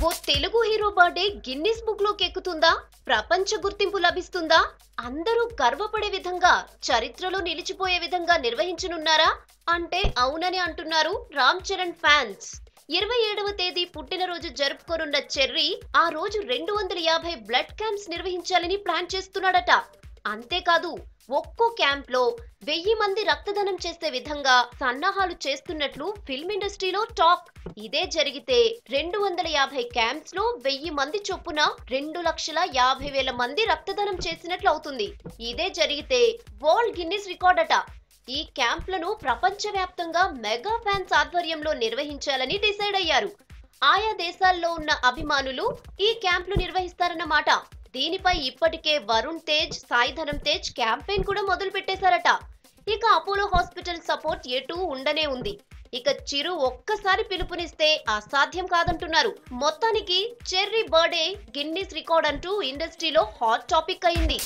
ఓ Telugu hero birthday Guinness book లోకి ఎక్కుతుందా? ప్రపంచ గుర్తింపు లభిస్తుందా? అందరూ గర్వపడే విధంగా, చరిత్రలో నిలిచిపోయే విధంగా నిర్వహించనున్నారా అంటే అవునని అంటున్నారు రామ్ చరణ్ ఫ్యాన్స్. 27వ తేదీ పుట్టినరోజు జరుపుకోనున్న చెర్రీ ఆ రోజు 250 బ్లడ్ క్యాంప్స్ నిర్వహించాలని ప్లాన్ చేస్తున్నాడట. అంతేకాదు ఒక్కో క్యాంప్ లో 1000 మంది రక్తదానం చేసే విధంగా సన్నాహాలు చేస్తున్నట్లు ఫిల్మ్ ఇండస్ట్రీలో టాక్. ఇదే జరిగితే 250 క్యాంప్స్ లో 1000 మంది చొప్పున 2,50,000 మంది రక్తదానం చేసినట్లు అవుతుంది. ఇదే జరిగితే వరల్డ్ గిన్నిస్ రికార్డ్ అట. ఈ క్యాంప్లను ప్రపంచవ్యాప్తంగా మెగా ఫ్యాన్స్ ఆధ్వర్యంలో నిర్వహించాలని డిసైడ్ అయ్యారు. ఆయా దేశాల్లో ఉన్న అభిమానులు ఈ క్యాంప్లు నిర్వహిస్తారన్నమాట. దీనిపై ఇప్పటికే వరుణ్ తేజ్, సాయి ధరమ్ తేజ్ క్యాంపెయిన్ కూడా మొదలు పెట్టేశారట. ఇక అపోలో హాస్పిటల్ సపోర్ట్ ఎటూ ఉండనే ఉంది. ఇక చిరు ఒక్కసారి పిలుపునిస్తే అసాధ్యం కాదంటున్నారు. మొత్తానికి చెర్రీ బర్త్డే గిన్నిస్ రికార్డ్ అంటూ ఇండస్ట్రీలో హాట్ టాపిక్ అయింది.